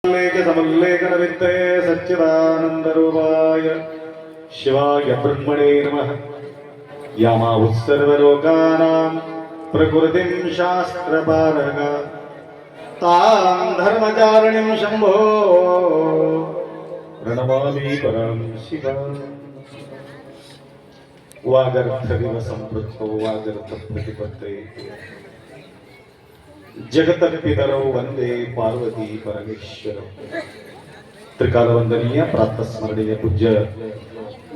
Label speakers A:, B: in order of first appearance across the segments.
A: समल्लेखनवित्तये सच्चिदानन्दरूपाय शिवाय ब्रह्मणे नमः। यामाहुः सर्वलोकानां प्रकृतिं शास्त्रपारगा तां धर्मचारिणीं शम्भो प्रणमामि परां शिवाम्। वागर्थमिव सम्पृक्तो वागर्थप्रतिपत्ते जगतपितरौ वंदे पार्वती परमेश्वर। त्रिकालवंदनीय प्रातस्मरणीय पूज्य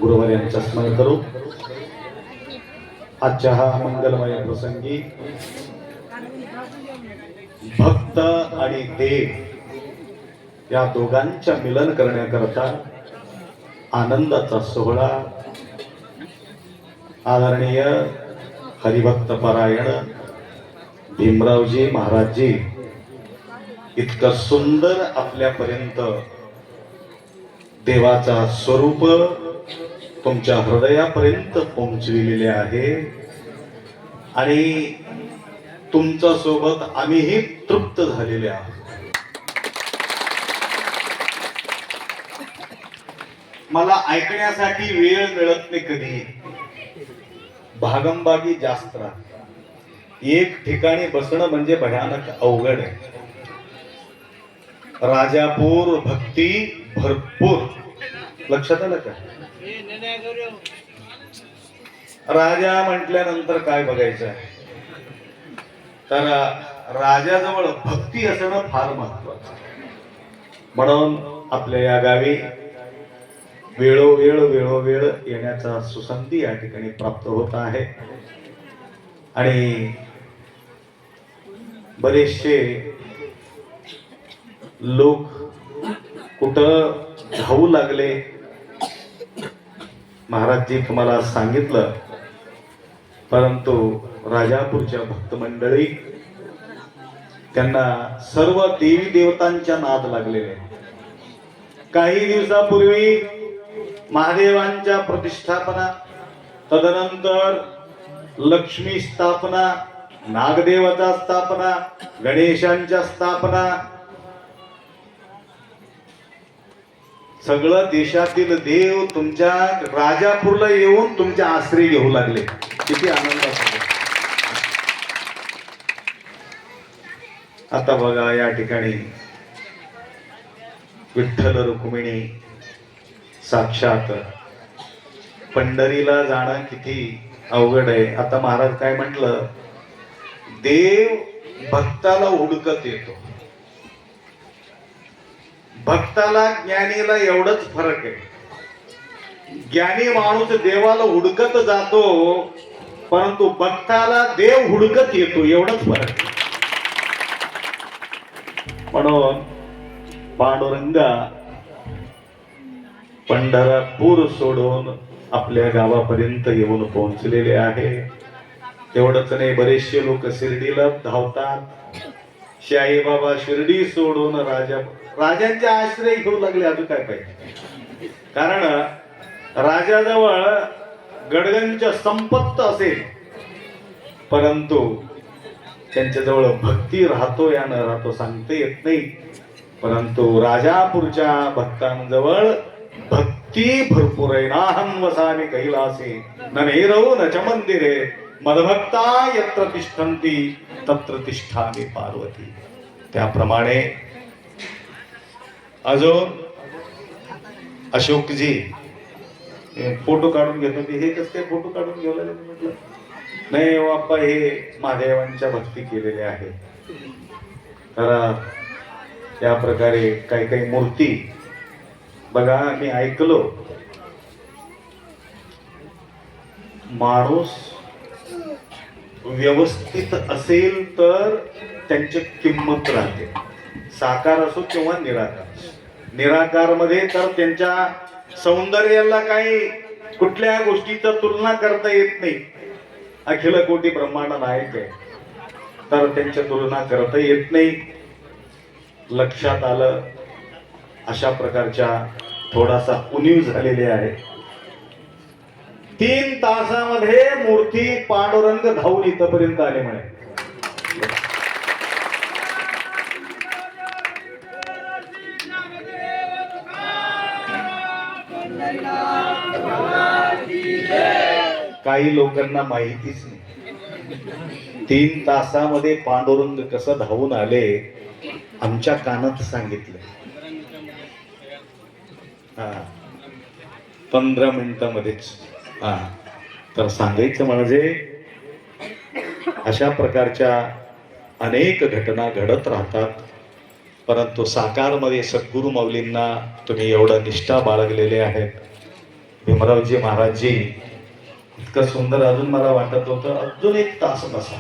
A: गुरुवर्यांचं स्मरण करू आजच्या हा मंगलमय प्रसंगी भक्त आणि देव या दोघांच्या मिलन करण्याकरता आनंदाचा सोहळा आदरणीय हरिभक्त परायण भीमरावजी महाराजजी इतकं सुंदर आपल्यापर्यंत देवाचा स्वरूप तुमच्या हृदयापर्यंत पोहोचविलेले आहे आणि तुमच्या सोबत आम्हीही तृप्त झालेले आहोत। मला ऐकण्यासाठी वेळ मिळत नाही, कधी भागंबागी जास्त राहते। एक ठिकाणी बसणं म्हणजे भयानक अवघड आहे। राजापूर भक्ती भरपूर, लक्षात आलं का? राजा म्हटल्यानंतर काय बघायचं आहे, तर राजाजवळ भक्ती असणं फार महत्वाचं। म्हणून आपल्या या गावी वेळोवेळ येण्याचा सुसंधी या ठिकाणी प्राप्त होत आहे आणि बरेचसे लोक कुठं धावू लागले। महाराजजी तुम्हाला सांगितलं, परंतु राजापूरच्या भक्त मंडळी त्यांना सर्व देवी देवतांच्या नाद लागलेले। काही दिवसापूर्वी महादेवांच्या प्रतिष्ठापना, तदनंतर लक्ष्मी स्थापना, नागदेवाचा स्थापना, गणेशांच्या स्थापना, सगळं देशातील देव तुमच्या राजापूरला येऊन तुमच्या आश्रय घेऊ लागले। किती आनंद। आता बघा या ठिकाणी विठ्ठल रुक्मिणी साक्षात पंढरीला जाणं किती अवघड आहे। आता महाराज काय म्हटलं, देव भक्ताला हुडकत येतो, भक्ताला ज्ञानीला एवढंच फरक आहे। ज्ञानी माणूस देवाला हुडकत जातो, परंतु भक्ताला देव हुडकत येतो, एवढंच फरक आहे। म्हणून पांडुरंगा पंढरपूर सोडून आपल्या गावापर्यंत येऊन पोहोचलेले आहे। तेवढंच नाही, बरेचसे लोक शिर्डीला धावतात। शाही बाबा शिर्डी सोडून राजांचे आश्रय घेऊ लागले। अजून काय पाहिजे? कारण राजाजवळ गडगंज संपत्त असेल, परंतु त्यांच्याजवळ भक्ती राहतो या न राहतो सांगता येत नाही। परंतु राजापूरच्या भक्तांजवळ भक्ती भरपूर आहे। नाहं वसामि कैलासे न नेरौ न च मंदिरे मदभक्ता यत्र तिष्ठन्ति तत्र तिष्ठामि पार्वती। त्याप्रमाणे अजून अशोकजी फोटो काढून घेतो की हे कसं काय फोटो काढून घेऊ लागले? म्हटलं नाही बाप्पा, हे महादेवांच्या भक्ती केलेले आहे। तर त्या प्रकारे काही काही मूर्ती बघा, मी ऐकलो माणूस व्यवस्थित असेल तर त्यांची किंमत राहते, साकार असो किंवा निराकार। निराकार मध्ये तर त्यांच्या सौंदर्याला काही कुठल्या गोष्टीचा तुलना करता येत नाही। अखिल कोटी ब्रह्मांड नायक आहे, तर त्यांच्या तुलना करता येत नाही। लक्षात आलं, अशा प्रकारच्या थोडासा उणीव झालेले आहे। 3 तासामध्ये मूर्ती पांडुरंग धावून इथपर्यंत आले म्हणे। काही लोकांना माहितीच नाही 3 तासामध्ये पांडुरंग कसं धावून आले आमच्या कानात सांगितलं. हा 15 मिनिटामध्येच. हा तर सांगायचं म्हणजे अशा प्रकारच्या अनेक घटना घडत राहतात. परंतु साकारमध्ये सद्गुरु माऊलींना तुम्ही एवढं निष्ठा बाळगलेले आहेत. भीमरावजी महाराजजी इतकं सुंदर अजून मला वाटत होतं अजून 1 तास बसा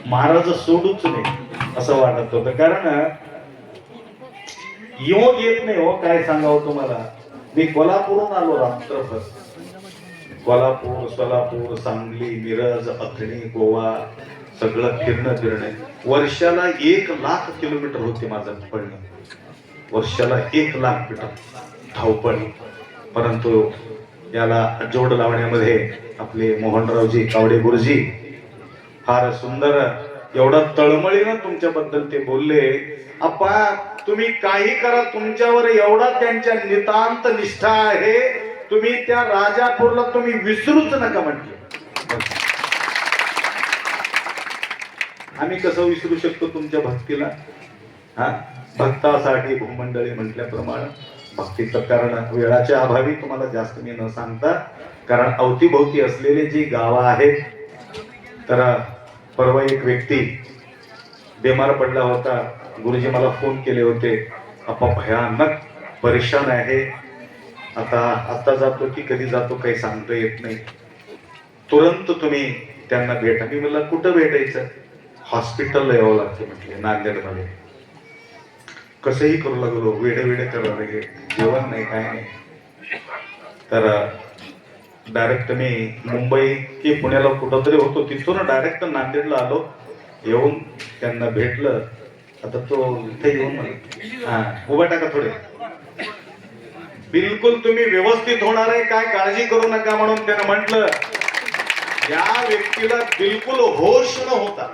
A: महाराज सोडूच नाही असं वाटत होतं. कारण योग येत नाही हो. काय सांगावं तुम्हाला. मी कोल्हापूरहून आलो रात्रभर. कोल्हापूर, सोलापूर, सांगली, मिरज, अथणी, गोवा सगळं फिरणं. वर्षाला 1,00,000 किलोमीटर होते माझं पडणं. वर्षाला 1,00,000 मीटर धावपळ. परंतु याला जोड लावण्यामध्ये आपले मोहनरावजी कावडे गुरुजी फार सुंदर एवढा तळमळीनं तुमच्याबद्दल ते बोलले. आपा तुम्ही काही करा तुमच्यावर एवढा त्यांच्या नितांत निष्ठा आहे. तुम्ही त्या राजापूरला तुम्ही विसरूच नका म्हटले. आम्ही कसं विसरू शकतो तुमच्या भक्तीला. हा भक्तासाठी भूमंडळी म्हटल्याप्रमाणे भक्तीचं कारण वेळाच्या अभावी तुम्हाला जास्त मी न सांगता, कारण अवतीभोवती असलेले जी गावं आहेत. तर परवा एक व्यक्ती बेमार पडला होता. गुरुजी मला फोन केले होते, आपा भयानक परेशान आहे. आता जातो की कधी जातो काही सांगता येत नाही. तुरंत तुम्ही त्यांना भेटा. मी म्हणलं कुठं भेटायचं. हॉस्पिटलला यावं लागतं म्हटले नांदेडमध्ये. कसंही करू लागलो वेडे करावं लागले. जेवण नाही काय नाही. तर डायरेक्ट मी मुंबई की पुण्याला कुठंतरी होतो तिथून डायरेक्ट नांदेडला आलो. येऊन त्यांना भेटलं. आता तो इथे येऊन हा उभा टाका थोडे. बिलकुल तुम्ही व्यवस्थित होणार आहे काय काळजी करू नका म्हणून त्यानं म्हटलं. या व्यक्तीला बिलकुल होश न होता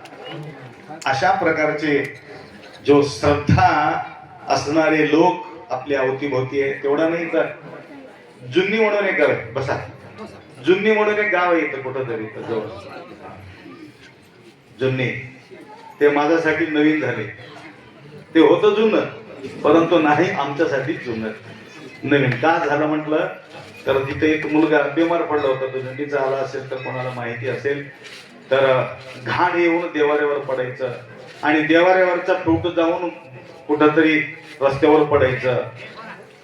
A: अशा प्रकारचे जो श्रद्धा असणारे लोक आपल्या अवतीभोवती आहे. तेवढा नाही तर जुन्नी म्हणून एक गाव आहे. बसा. जुन्नी म्हणून एक गाव आहे इथं कुठंतरी जवळ. जुन्नी ते माझ्यासाठी नवीन झाले. ते होतं जुनं परंतु नाही आमच्यासाठी जुनं नवीन का झालं म्हटलं तर तिथे एक मुलगा बेमार पडला होता. तो जुन्नीचा आला असेल तर कोणाला माहिती असेल तर घाण येऊन देवाऱ्यावर पडायचं आणि देवाऱ्यावरचा फ्रूट जाऊन कुठंतरी रस्त्यावर पडायचं.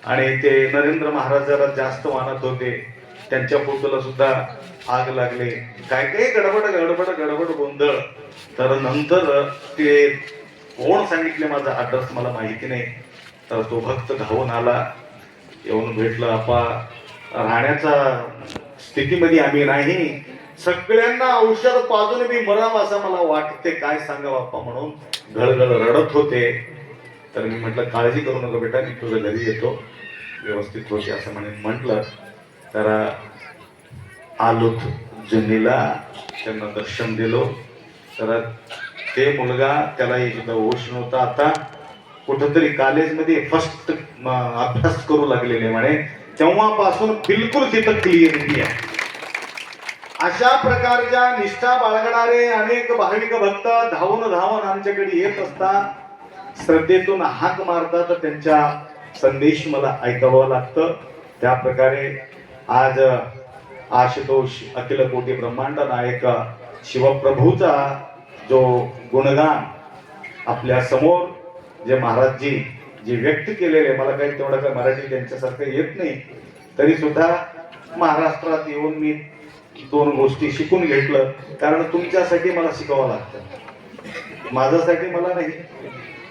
A: आणि ते नरेंद्र महाराजाला जास्त मानत होते. त्यांच्या फोटोला सुद्धा आग लागले. काय काय गडबड गोंधळ. तर नंतर ते कोण सांगितले माझा ऍड्रेस मला माहिती नाही. तर तो भक्त धावून आला. येऊन भेटलं. आपा राहण्याच्या स्थितीमध्ये आम्ही नाही. सगळ्यांना औषध पाजून मी मराव असं मला वाटते. काय सांगावं आपा म्हणून गळगळ रडत होते. तर मी म्हटलं काळजी करू नका बेटा मी तुझ्या घरी येतो व्यवस्थित होते असं म्हणून म्हटलं. तर आलो जुन्नीला त्यांना दर्शन दिलो. तर ते मुलगा त्याला सुद्धा होश नव्हता. आता कुठंतरी कॉलेजमध्ये फर्स्ट अभ्यास करू लागलेले म्हणे. तेव्हापासून बिलकुल तिथं क्लिअरिटी आहे. अशा प्रकारच्या निष्ठा बाळगणारे अनेक भाविक भक्त धावून आमच्याकडे येत असतात. श्रद्धेतून हाक मारतात. त्यांच्या संदेश मला ऐकावं लागतं. त्या प्रकारे आज आशुतोष अखिल कोटी ब्रह्मांड नायक शिवप्रभूचा जो गुणगान आपल्या समोर जे महाराजजी जे व्यक्त केलेले, मला काही तेवढं काय मराठी त्यांच्यासारखं येत नाही तरी सुद्धा महाराष्ट्रात येऊन मी 2 गोष्टी शिकून घेतलं. कारण तुमच्यासाठी मला शिकावं लागतं. माझ्यासाठी मला नाही.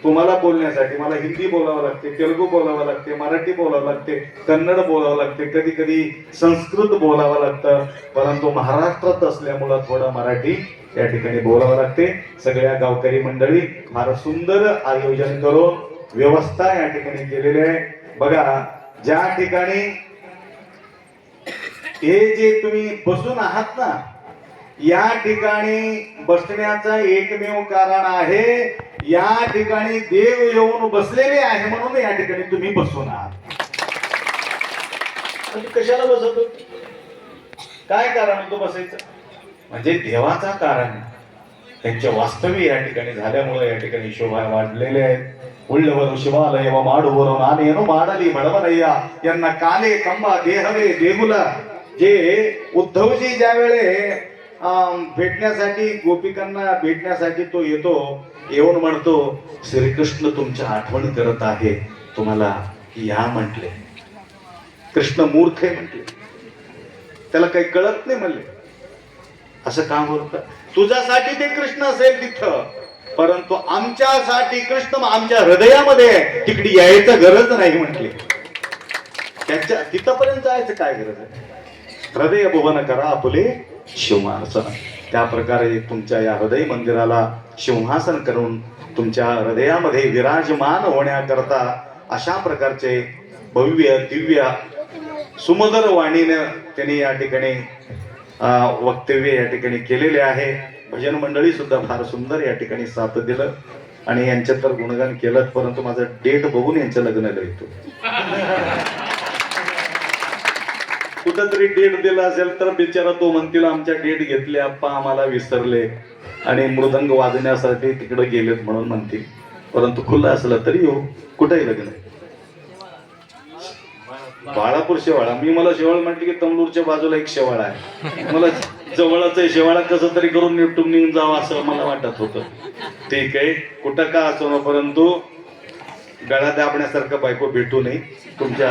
A: तुम्हाला बोलण्यासाठी मला हिंदी बोलावं लागते, तेलुगू बोलावं लागते, मराठी बोलावं लागते, कन्नड बोलावं लागते, कधी कधी संस्कृत बोलावं लागतं. परंतु महाराष्ट्रात असल्यामुळं थोडं मराठी या ठिकाणी बोलावं लागते. सगळ्या गावकरी मंडळी फार सुंदर आयोजन करून व्यवस्था या ठिकाणी केलेली आहे. बघा ज्या ठिकाणी हे जे तुम्ही बसून आहात ना या ठिकाणी बसण्याचं एकमेव कारण आहे. या ठिकाणी देव येऊन बसलेले आहे म्हणून या ठिकाणी तुम्ही बसून आहात. म्हणजे कशाला बसवतो? काय कारण होतं बसायचं? म्हणजे देवाचा कारण त्यांच्या वास्तव्य या ठिकाणी झाल्यामुळे या ठिकाणी शोभा वाढलेले आहेत. उಳ್ಳवर शिवालय व माडूवर नानेनु माडली म्हणवनय्या यांना काले कंबा देहवे देहुला. जे उद्धवजी ज्यावेळे भेटण्यासाठी गोपिकांना भेटण्यासाठी तो येतो, येऊन म्हणतो श्रीकृष्ण तुमची आठवण करत आहे, तुम्हाला या म्हटले. कृष्ण मूर्ख आहे म्हटले, त्याला काही कळत नाही म्हणले. असं काम होतं? तुझ्यासाठी ते कृष्ण असेल तिथं, परंतु आमच्यासाठी कृष्ण आमच्या हृदयामध्ये आहे, तिकडे यायचं गरज नाही म्हटले. त्यांच्या तिथपर्यंत जायचं काय गरज आहे? हृदय भुवन करा आपुले सिंहासन. त्या प्रकारे तुमच्या या हृदय मंदिराला सिंहासन करून तुमच्या हृदयामध्ये विराजमान होण्याकरता अशा प्रकारचे भव्य दिव्य सुमधुर वाणीनं त्यांनी या ठिकाणी वक्तव्य या ठिकाणी केलेले आहे. भजन मंडळी सुद्धा फार सुंदर या ठिकाणी साथ दिलं आणि यांच्यात तर गुणगान केलं, परंतु माझं डेट बघून यांचं लग्न येतो. कुठंतरी डेट दिला असेल तर बिचारा तो म्हणतील आमच्या डेट घेतले आप्पा, आम्हाला विसरले आणि मृदंग वाजण्यासाठी तिकडे गेलेत म्हणून म्हणतील. परंतु खुलं असलं तरी येऊ, कुठेही लग्न. बाळापूर शेवाळा, मला शेवाळ म्हटलं की तमलूरच्या बाजूला एक शेवाळा आहे, मला जवळच आहे शेवाळा, कसं तरी करून निपटून निघून जावं असं मला वाटत होतं. ठीक आहे, कुठं का असो ना, परंतु गळा दाबण्यासारखं बायको भेटू नये, तुमच्या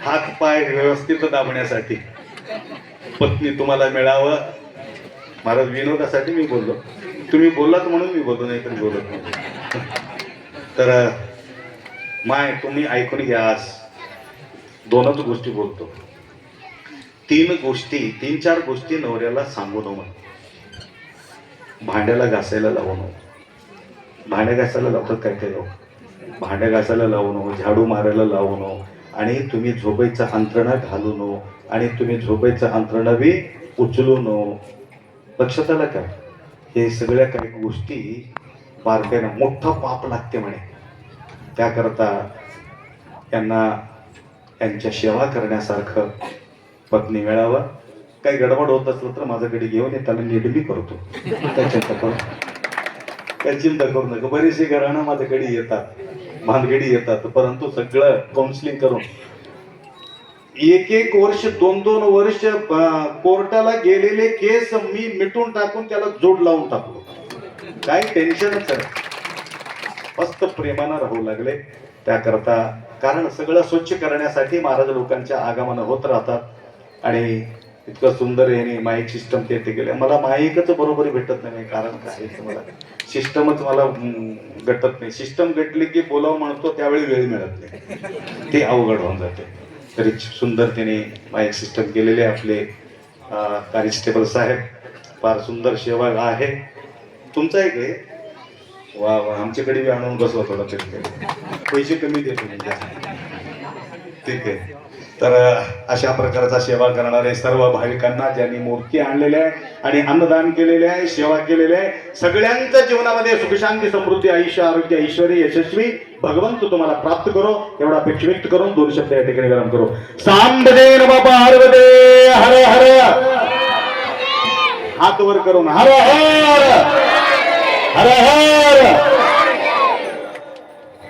A: हात पाय व्यवस्थित दाबण्यासाठी पत्नी तुम्हाला मिळावं. महाराज विनोदासाठी मी बोललो, तुम्ही बोललात म्हणून मी बोललो, नाही तर बोलत नाही. तर माय तुम्ही ऐकून घ्या, आज दोनच गोष्टी बोलतो. तीन चार गोष्टी नवऱ्याला सांगू नको. भांड्याला घासायला लावू नको. भांड्या घासायला लावतात काय काय लोक, भांड्या घासायला लावू नको, झाडू मारायला लावू नको, आणि तुम्ही झोपायचं अंथरणा घालू नको, आणि तुम्ही झोपायचं अंथरणा बी उचलू नको. लक्षात आलं का? हे सगळ्या काही गोष्टी बारकाईनं मोठं पाप लागते म्हणे. त्याकरता त्यांना त्यांच्या सेवा करण्यासारखं पत्नी मिळावं. काही गडबड होत असलं तर माझ्याकडे घेऊन त्याला नीट करतो, काय चिंता करू नका. बरीचशी घराणं माझ्याकडे येतात, भानगडी येतात, परंतु सगळं काउन्सिलिंग करून 1-1 वर्ष 2-2 वर्ष कोर्टाला गेलेले केस मी मिटून टाकून त्याला जोड लावून टाकलो. काही टेन्शनच आहे, मस्त प्रेमानं राहू लागले. त्याकरता कारण सगळं स्वच्छ करण्यासाठी महाराज लोकांच्या आगमन होत राहतात आणि इतकं सुंदर याने माईक सिस्टम ते केलं. मला माईकच बरोबर भेटत नाही, कारण काय मला सिस्टमच मला गटत नाही. सिस्टम गटली की बोलावं म्हणतो त्यावेळी वेळ मिळत नाही, ते अवघड होऊन जाते. तरी सुंदर त्याने माईक सिस्टम केलेले आपले कॉन्स्टेबल साहेब, फार सुंदर सेवा आहे. तुमचा एक आहे वा वा, आमच्याकडे बी आणून बसवा थोडा तरी, पैसे कमी देतो म्हणजे. ठीक आहे. तर अशा प्रकारचा सेवा करणारे सर्व भाविकांना ज्यांनी मूर्ती आणलेल्या आहे आणि अन्नदान केलेले आहे, सेवा केलेली आहे, सगळ्यांच्या जीवनामध्ये सुख शांती समृद्धी आयुष्य आरोग्य ऐश्वर यशस्वी भगवंत तुम्हाला प्राप्त करो, एवढा अपेक्षा व्यक्त करून 2 शब्द या ठिकाणी गरम करू. सांबदे नमः पार्वते हर हर, हात वर करून हर हर हर हर.